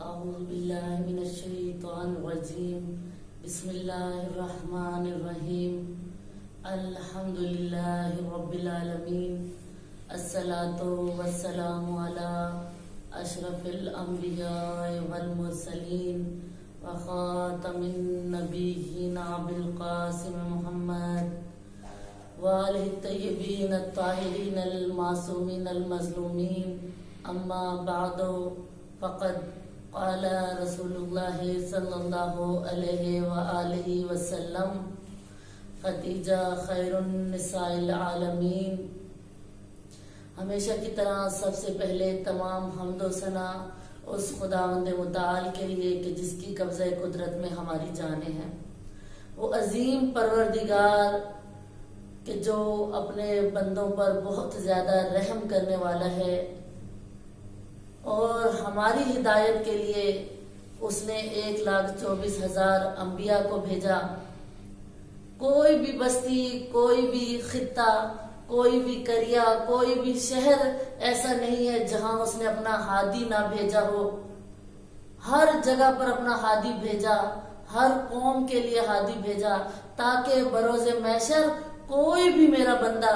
أعوذ بالله من الشيطان الرجيم. بسم الله الرحمن الرحيم. الحمد لله رب العالمين. الصلاة والسلام على أشرف الأنبياء والمرسلين وخاتم النبيين أبي القاسم محمد وآله الطيبين الطاهرين المعصومين المظلومين. أما بعد فقد قال رسول اللہ صلی اللہ علیہ وآلہ وسلم خدیجہ خیر النساء العالمین. ہمیشہ کی طرح سب سے پہلے تمام حمد و ثنا اس خداوند متعال کے لیے کہ جس کی قبضہ قدرت میں ہماری جانیں ہیں. وہ عظیم پروردگار کہ جو اپنے بندوں پر بہت زیادہ رحم کرنے والا ہے اور ہماری ہدایت کے لیے اس نے 1,24,000 انبیاء کو بھیجا. کوئی بھی بستی، کوئی بھی خطہ، کوئی بھی قریہ، کوئی بھی شہر ایسا نہیں ہے جہاں اس نے اپنا ہادی نہ بھیجا ہو. ہر جگہ پر اپنا ہادی بھیجا، ہر قوم کے لیے ہادی بھیجا تاکہ بروز محشر کوئی بھی میرا بندہ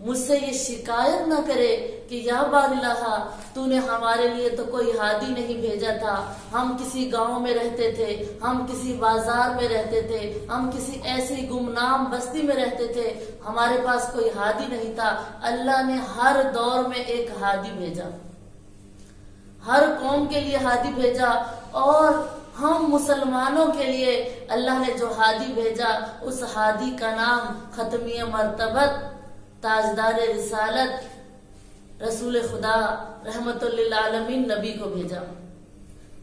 مجھ سے یہ شکایت نہ کرے کہ یا بار الہ تو نے ہمارے لیے تو کوئی ہادی نہیں بھیجا تھا. ہم کسی گاؤں میں رہتے تھے، ہم کسی بازار میں رہتے تھے، ہم کسی ایسی گمنام بستی میں رہتے تھے، ہمارے پاس کوئی ہادی نہیں تھا. اللہ نے ہر دور میں ایک ہادی بھیجا، ہر قوم کے لیے ہادی بھیجا. اور ہم مسلمانوں کے لیے اللہ نے جو ہادی بھیجا اس ہادی کا نام ختمی مرتبت تاجدار رسالت رسول خدا رحمت للعالمین نبی کو بھیجا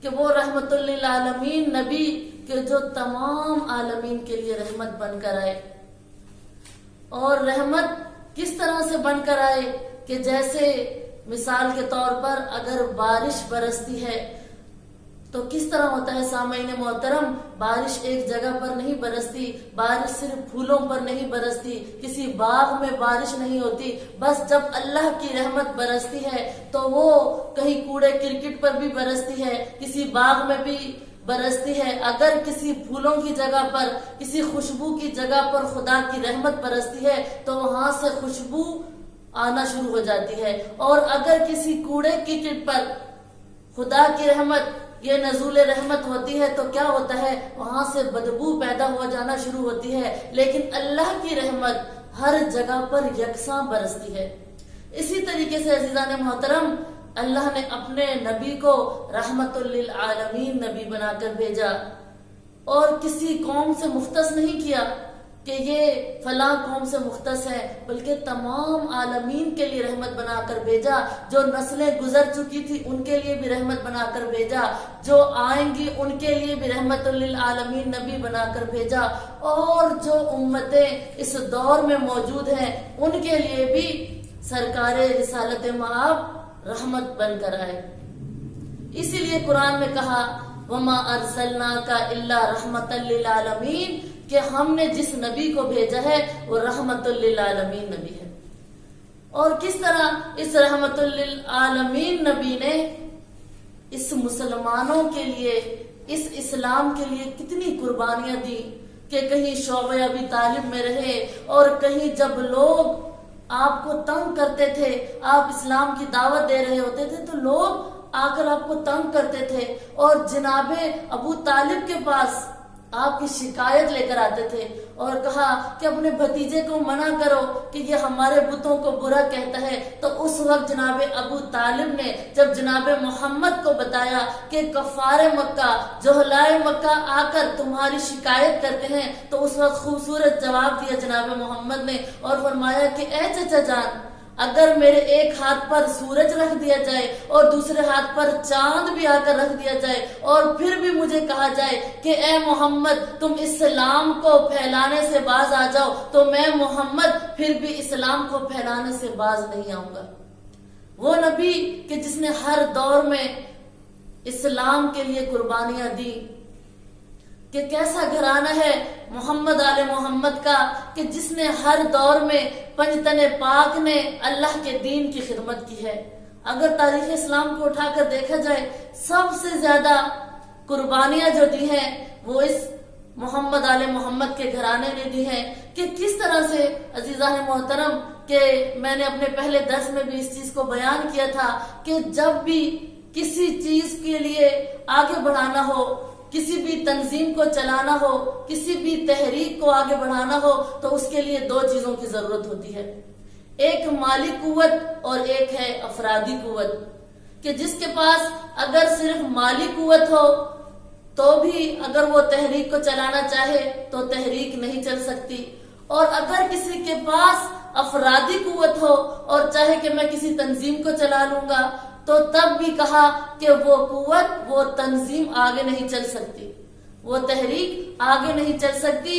کہ وہ رحمت للعالمین نبی کہ جو تمام عالمین کے لیے رحمت بن کر آئے. اور رحمت کس طرح سے بن کر آئے کہ جیسے مثال کے طور پر اگر بارش برستی ہے تو کس طرح ہوتا ہے سامعین محترم، بارش ایک جگہ پر نہیں برستی، بارش صرف پھولوں پر نہیں برستی، کسی باغ میں بارش نہیں ہوتی. بس جب اللہ کی رحمت برستی ہے تو وہ کہیں کوڑے کرکٹ پر بھی برستی ہے، کسی باغ میں بھی برستی ہے. اگر کسی پھولوں کی جگہ پر، کسی خوشبو کی جگہ پر خدا کی رحمت برستی ہے تو وہاں سے خوشبو آنا شروع ہو جاتی ہے. اور اگر کسی کوڑے کرکٹ پر خدا کی رحمت یہ نزول رحمت ہوتی ہے تو کیا ہوتا ہے، وہاں سے بدبو پیدا ہو جانا شروع ہوتی ہے. لیکن اللہ کی رحمت ہر جگہ پر یکساں برستی ہے. اسی طریقے سے عزیزان محترم اللہ نے اپنے نبی کو رحمت للعالمین نبی بنا کر بھیجا اور کسی قوم سے مختص نہیں کیا کہ یہ فلاں قوم سے مختص ہے، بلکہ تمام عالمین کے لیے رحمت بنا کر بھیجا. جو نسلیں گزر چکی تھی ان کے لیے بھی رحمت بنا کر بھیجا، جو آئیں گی ان کے لیے بھی رحمت للعالمین نبی بنا کر بھیجا، اور جو امتیں اس دور میں موجود ہیں ان کے لیے بھی سرکار رسالت مآب رحمت بن کر آئے. اسی لیے قرآن میں کہا وَمَا أَرْسَلْنَاكَ إِلَّا رَحْمَةً لِّلْعَالَمِينَ کہ ہم نے جس نبی کو بھیجا ہے وہ رحمت للعالمین نبی ہے. اور کس طرح اس رحمت للعالمین نبی نے اس مسلمانوں کے لیے، اس اسلام کے لیے کتنی قربانیاں دی کہ کہیں شعبہ ابی طالب میں رہے، اور کہیں جب لوگ آپ کو تنگ کرتے تھے، آپ اسلام کی دعوت دے رہے ہوتے تھے تو لوگ آ کر آپ کو تنگ کرتے تھے اور جناب ابو طالب کے پاس آپ کی شکایت لے کر آتے تھے اور کہا کہ اپنے بھتیجے کو منع کرو کہ یہ ہمارے بتوں کو برا کہتا ہے. تو اس وقت جناب ابو طالب نے جب جناب محمد کو بتایا کہ کفار مکہ، جہلائے مکہ آ کر تمہاری شکایت کرتے ہیں، تو اس وقت خوبصورت جواب دیا جناب محمد نے اور فرمایا کہ اے چچا جان، اگر میرے ایک ہاتھ پر سورج رکھ دیا جائے اور دوسرے ہاتھ پر چاند بھی آ کر رکھ دیا جائے اور پھر بھی مجھے کہا جائے کہ اے محمد تم اسلام کو پھیلانے سے باز آ جاؤ، تو میں محمد پھر بھی اسلام کو پھیلانے سے باز نہیں آؤں گا. وہ نبی کہ جس نے ہر دور میں اسلام کے لیے قربانیاں دی، کہ کیسا گھرانہ ہے محمد آل محمد کا کہ جس نے ہر دور میں پنجتن پاک نے اللہ کے دین کی خدمت کی ہے. اگر تاریخ اسلام کو اٹھا کر دیکھا جائے سب سے زیادہ قربانیاں جو دی ہیں وہ اس محمد آل محمد کے گھرانے نے دی ہیں. کہ کس طرح سے عزیزان محترم کہ میں نے اپنے پہلے درس میں بھی اس چیز کو بیان کیا تھا کہ جب بھی کسی چیز کے لیے آگے بڑھانا ہو، کسی بھی تنظیم کو چلانا ہو، کسی بھی تحریک کو آگے بڑھانا ہو تو اس کے لیے دو چیزوں کی ضرورت ہوتی ہے. ایک مالی قوت اور ایک ہے افرادی قوت. کہ جس کے پاس اگر صرف مالی قوت ہو تو بھی اگر وہ تحریک کو چلانا چاہے تو تحریک نہیں چل سکتی، اور اگر کسی کے پاس افرادی قوت ہو اور چاہے کہ میں کسی تنظیم کو چلا لوں گا تو تب بھی کہا کہ وہ قوت، وہ تنظیم آگے نہیں چل سکتی، وہ تحریک آگے نہیں چل سکتی.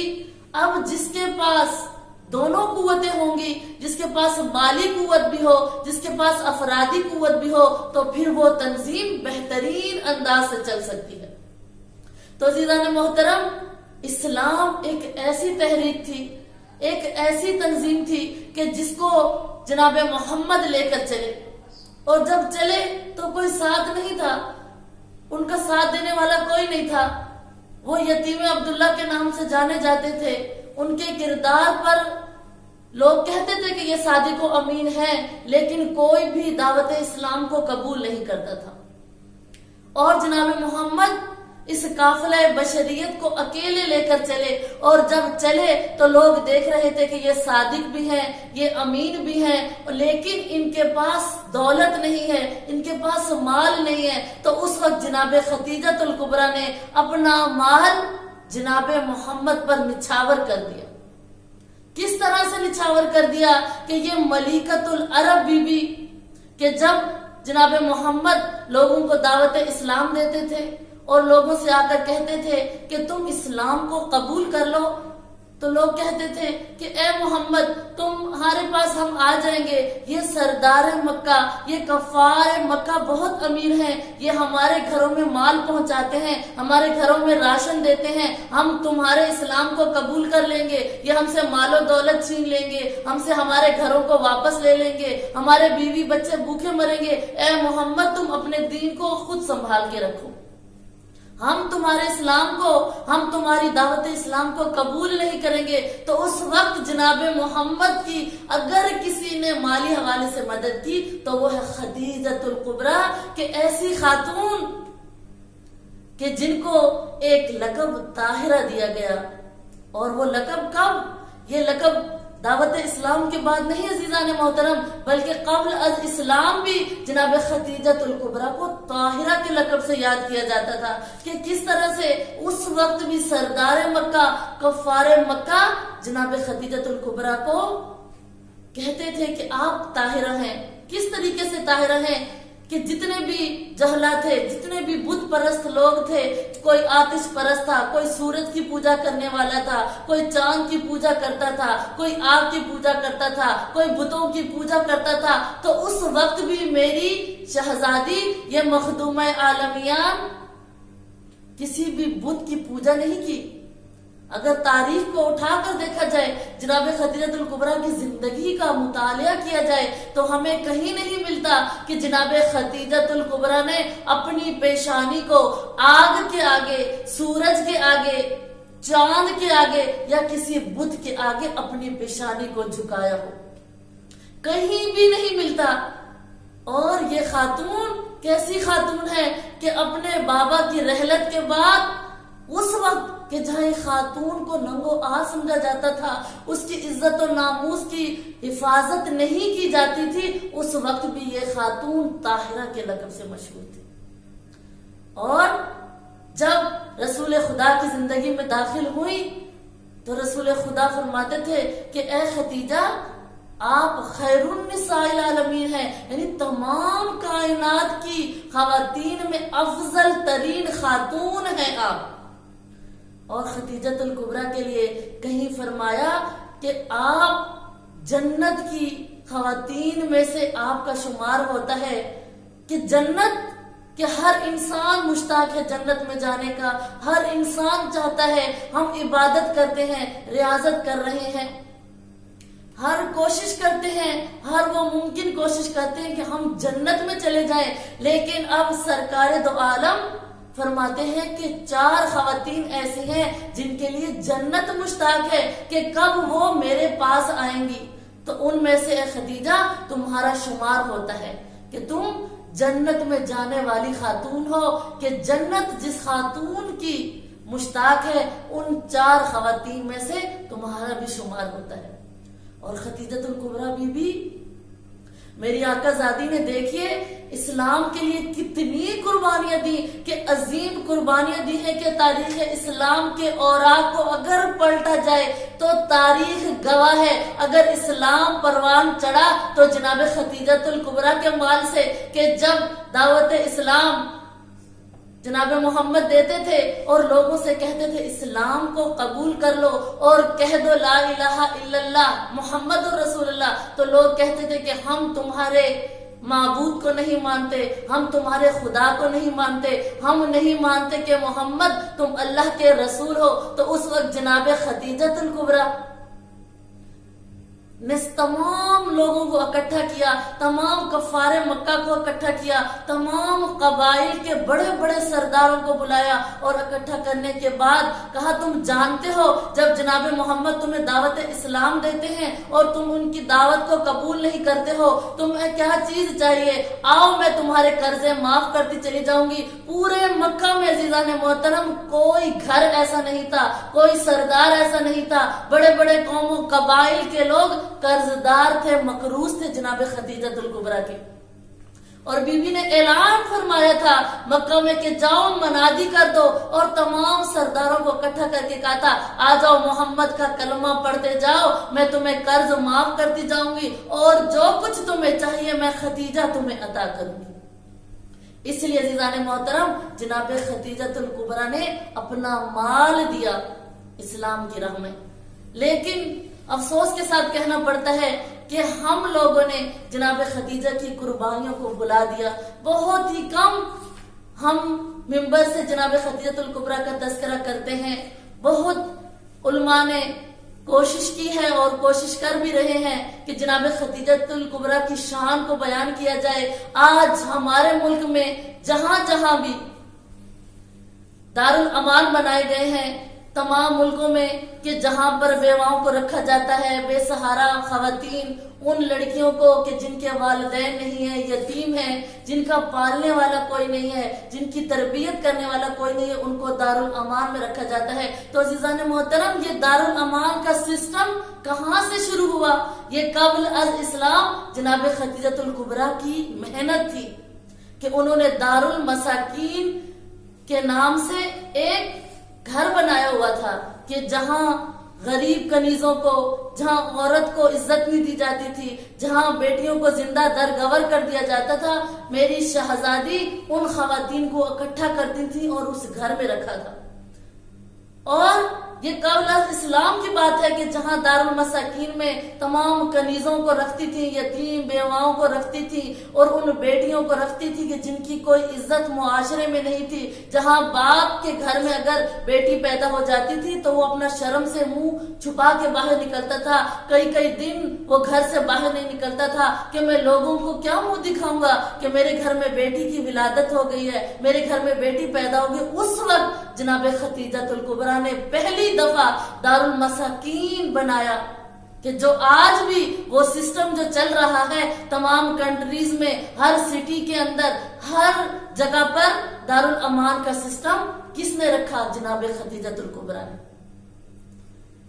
اب جس کے پاس دونوں قوتیں ہوں گی، جس کے پاس مالی قوت بھی ہو، جس کے پاس افرادی قوت بھی ہو، تو پھر وہ تنظیم بہترین انداز سے چل سکتی ہے. تو عزیزان محترم، اسلام ایک ایسی تحریک تھی، ایک ایسی تنظیم تھی کہ جس کو جناب محمد لے کر چلے، اور جب چلے تو کوئی ساتھ نہیں تھا، ان کا ساتھ دینے والا کوئی نہیں تھا. وہ یتیم عبداللہ کے نام سے جانے جاتے تھے. ان کے کردار پر لوگ کہتے تھے کہ یہ صادق و امین ہے، لیکن کوئی بھی دعوت اسلام کو قبول نہیں کرتا تھا. اور جناب محمد اس قافلہ بشریت کو اکیلے لے کر چلے، اور جب چلے تو لوگ دیکھ رہے تھے کہ یہ صادق بھی ہیں، یہ امین بھی ہیں، لیکن ان کے پاس دولت نہیں ہے، ان کے پاس مال نہیں ہے. تو اس وقت جناب خدیجہ الکبریٰ نے اپنا مال جناب محمد پر نچھاور کر دیا. کس طرح سے نچھاور کر دیا کہ یہ ملیکۃ العرب بی بی کہ جب جناب محمد لوگوں کو دعوت اسلام دیتے تھے اور لوگوں سے آ کر کہتے تھے کہ تم اسلام کو قبول کر لو، تو لوگ کہتے تھے کہ اے محمد تمہارے پاس ہم آ جائیں گے، یہ سردار مکہ، یہ کفار مکہ بہت امیر ہیں، یہ ہمارے گھروں میں مال پہنچاتے ہیں، ہمارے گھروں میں راشن دیتے ہیں، ہم تمہارے اسلام کو قبول کر لیں گے، یہ ہم سے مال و دولت چھین لیں گے، ہم سے ہمارے گھروں کو واپس لے لیں گے، ہمارے بیوی بچے بھوکے مریں گے. اے محمد تم اپنے دین کو خود سنبھال کے رکھو، ہم تمہارے اسلام کو، ہم تمہاری دعوت اسلام کو قبول نہیں کریں گے. تو اس وقت جناب محمد کی اگر کسی نے مالی حوالے سے مدد کی تو وہ ہے خدیجہ الکبریٰ، کہ ایسی خاتون کہ جن کو ایک لقب طاہرہ دیا گیا. اور وہ لقب کب؟ یہ لقب دعوت اسلام کے بعد نہیں عزیزان محترم، بلکہ قبل از اسلام بھی جناب خدیجہ الکبریٰ کو طاہرہ کے لقب سے یاد کیا جاتا تھا. کہ کس طرح سے اس وقت بھی سردار مکہ، کفار مکہ جناب خدیجہ الکبریٰ کو کہتے تھے کہ آپ طاہرہ ہیں. کس طریقے سے طاہرہ ہیں کہ جتنے بھی جہلا تھے، جتنے بھی بت پرست لوگ تھے، کوئی آتش پرست تھا، کوئی سورج کی پوجا کرنے والا تھا، کوئی چاند کی پوجا کرتا تھا، کوئی آگ کی پوجا کرتا تھا، کوئی بتوں کی پوجا کرتا تھا. تو اس وقت بھی میری شہزادی یہ مخدومہ عالمیان کسی بھی بت کی پوجا نہیں کی. اگر تاریخ کو اٹھا کر دیکھا جائے، جناب خدیجہ الکبریٰ کی زندگی کا مطالعہ کیا جائے تو ہمیں کہیں نہیں ملتا کہ جناب خدیجہ الکبریٰ نے اپنی پیشانی کو آگ کے آگے، سورج کے آگے، چاند کے آگے یا کسی بت کے آگے اپنی پیشانی کو جھکایا ہو. کہیں بھی نہیں ملتا. اور یہ خاتون کیسی خاتون ہے کہ اپنے بابا کی رحلت کے بعد اس وقت کہ جہاں خاتون کو ننگو آر سمجھا جاتا تھا، اس کی عزت و ناموس کی حفاظت نہیں کی جاتی تھی، اس وقت بھی یہ خاتون طاہرہ کے لقب سے مشہور تھی. اور جب رسول خدا کی زندگی میں داخل ہوئی تو رسول خدا فرماتے تھے کہ اے خدیجہ آپ خیر النساء العالمین ہیں، یعنی تمام کائنات کی خواتین میں افضل ترین خاتون ہیں آپ. اور خدیجہ الکبریٰ کے لیے کہیں فرمایا کہ آپ جنت کی خواتین میں سے آپ کا شمار ہوتا ہے. کہ جنت کہ ہر انسان مشتاق ہے جنت میں جانے کا، ہر انسان چاہتا ہے، ہم عبادت کرتے ہیں، ریاضت کر رہے ہیں، ہر کوشش کرتے ہیں، ہر وہ ممکن کوشش کرتے ہیں کہ ہم جنت میں چلے جائیں، لیکن اب سرکار دو عالم فرماتے ہیں کہ 4 خواتین ایسی ہیں جن کے لیے جنت مشتاق ہے کہ کب وہ میرے پاس آئیں گی. تو ان میں سے خدیجہ تمہارا شمار ہوتا ہے کہ تم جنت میں جانے والی خاتون ہو، کہ جنت جس خاتون کی مشتاق ہے ان 4 خواتین میں سے تمہارا بھی شمار ہوتا ہے. اور خدیجۃ الکبریٰ بی بی میری آقا زادی نے دیکھیے اسلام کے لیے کتنی قربانیاں دی، کہ عظیم قربانیاں دی ہیں کہ تاریخ اسلام کے اوراق کو اگر پلٹا جائے تو تاریخ گواہ ہے. اگر اسلام پروان چڑھا تو جناب خدیجۃ الکبریٰ کے مال سے، کہ جب دعوت اسلام جناب محمد دیتے تھے اور لوگوں سے کہتے تھے اسلام کو قبول کر لو اور کہہ دو لا الہ الا اللہ محمد رسول اللہ، تو لوگ کہتے تھے کہ ہم تمہارے معبود کو نہیں مانتے، ہم تمہارے خدا کو نہیں مانتے، ہم نہیں مانتے کہ محمد تم اللہ کے رسول ہو. تو اس وقت جناب خدیجۃ الکبریٰ نے تمام لوگوں کو اکٹھا کیا، تمام کفار مکہ کو اکٹھا کیا، تمام قبائل کے بڑے بڑے سرداروں کو بلایا اور اکٹھا کرنے کے بعد کہا تم جانتے ہو جب جناب محمد تمہیں دعوت اسلام دیتے ہیں اور تم ان کی دعوت کو قبول نہیں کرتے ہو، تمہیں کیا چیز چاہیے؟ آؤ میں تمہارے قرضے معاف کرتی چلی جاؤں گی. پورے مکہ میں عزیزان محترم کوئی گھر ایسا نہیں تھا، کوئی سردار ایسا نہیں تھا، بڑے بڑے قوموں قبائل کے لوگ قرضدار تھے، مقروض تھے جناب خدیجۃ الکبریٰ کے. اور بی بی نے اعلان فرمایا تھا مکہ میں کہ جاؤ منادی کر دو، اور تمام سرداروں کو اکٹھا کر کے کہا تھا آ جاؤ محمد کا کلمہ پڑھتے جاؤ، میں تمہیں قرض معاف کرتی جاؤں گی اور جو کچھ تمہیں چاہیے میں خدیجہ تمہیں عطا کروں گی. اس لیے عزیزان محترم جناب خدیجۃ الکبریٰ نے اپنا مال دیا اسلام کی راہ میں. لیکن افسوس کے ساتھ کہنا پڑتا ہے کہ ہم لوگوں نے جناب خدیجہ کی قربانیوں کو بلا دیا. بہت ہی کم ہم منبر سے جناب خدیجۃ الکبریٰ کا تذکرہ کرتے ہیں. بہت علماء نے کوشش کی ہے اور کوشش کر بھی رہے ہیں کہ جناب خدیجۃ الکبریٰ کی شان کو بیان کیا جائے. آج ہمارے ملک میں جہاں جہاں بھی دارالامان بنائے گئے ہیں تمام ملکوں میں، کہ جہاں پر بیواؤں کو رکھا جاتا ہے، بے سہارا خواتین، ان لڑکیوں کو کہ جن کے والدین نہیں ہیں، یتیم ہیں، جن کا پالنے والا کوئی نہیں ہے، جن کی تربیت کرنے والا کوئی نہیں ہے، ان کو دارالامان میں رکھا جاتا ہے. تو عزیزان محترم یہ دارالامان کا سسٹم کہاں سے شروع ہوا؟ یہ قبل از اسلام جناب خدیجۃ الکبریٰ کی محنت تھی کہ انہوں نے دارالمساکین کے نام سے ایک گھر بنایا ہوا تھا کہ جہاں غریب کنیزوں کو، جہاں عورت کو عزت نہیں دی جاتی تھی، جہاں بیٹیوں کو زندہ درگور کر دیا جاتا تھا، میری شہزادی ان خواتین کو اکٹھا کرتی تھی اور اس گھر میں رکھا تھا. اور یہ قبل از اسلام کی بات ہے کہ جہاں دارالمساکین میں تمام کنیزوں کو رکھتی تھی، یتیم بیواؤں کو رکھتی تھی اور ان بیٹیوں کو رکھتی تھی کہ جن کی کوئی عزت معاشرے میں نہیں تھی. جہاں باپ کے گھر میں اگر بیٹی پیدا ہو جاتی تھی تو وہ اپنا شرم سے منہ چھپا کے باہر نکلتا تھا، کئی دن وہ گھر سے باہر نہیں نکلتا تھا کہ میں لوگوں کو کیا منہ دکھاؤں گا کہ میرے گھر میں بیٹی کی ولادت ہو گئی ہے، میرے گھر میں بیٹی پیدا ہوگی. اس وقت جناب خدیجۃ الکبریٰ نے پہلی دفعہ دارالمساکین بنایا کہ جو آج بھی وہ سسٹم جو چل رہا ہے تمام کنٹریز میں، ہر سٹی کے اندر، ہر جگہ پر دارالامان کا سسٹم کس نے رکھا؟ جناب خدیجۃ الکبریٰ نے.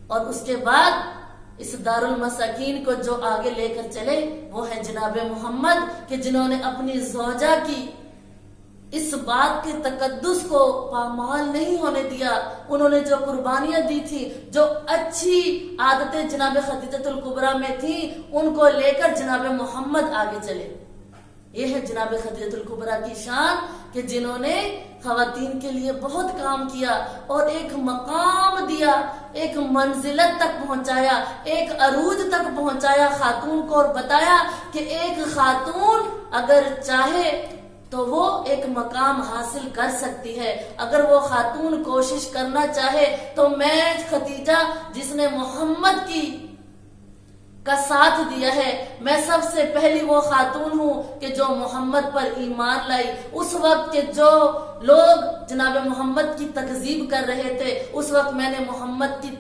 اور اس کے بعد اس دارالمساکین کو جو آگے لے کر چلے وہ ہے جناب محمد، کہ جنہوں نے اپنی زوجہ کی اس بات کے تقدس کو پامال نہیں ہونے دیا. انہوں نے جو قربانیاں دی تھی، جو اچھی عادتیں جناب خدیجۃ الکبریٰ میں تھیں، ان کو لے کر جناب محمد آگے چلے. یہ ہے جناب خدیجۃ الکبریٰ کی شان کہ جنہوں نے خواتین کے لیے بہت کام کیا اور ایک مقام دیا، ایک منزلت تک پہنچایا، ایک عروج تک پہنچایا خاتون کو، اور بتایا کہ ایک خاتون اگر چاہے تو وہ ایک مقام حاصل کر سکتی ہے. اگر وہ خاتون کوشش کرنا چاہے تو میں خدیجہ جس نے محمد کی کا ساتھ دیا ہے. میں سب سے پہلی وہ خاتون ہوں کہ جو محمد پر ایمان لائی. اس وقت کے جو لوگ جناب محمد کی تکذیب کر رہے تھے، اس وقت میں نے محمد کی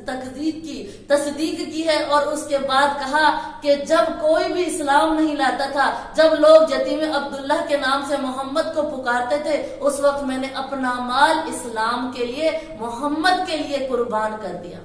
تکذیب کی تصدیق کی ہے، اور اس کے بعد کہا کہ جب کوئی بھی اسلام نہیں لاتا تھا، جب لوگ یتیم عبداللہ کے نام سے محمد کو پکارتے تھے، اس وقت میں نے اپنا مال اسلام کے لیے، محمد کے لیے قربان کر دیا.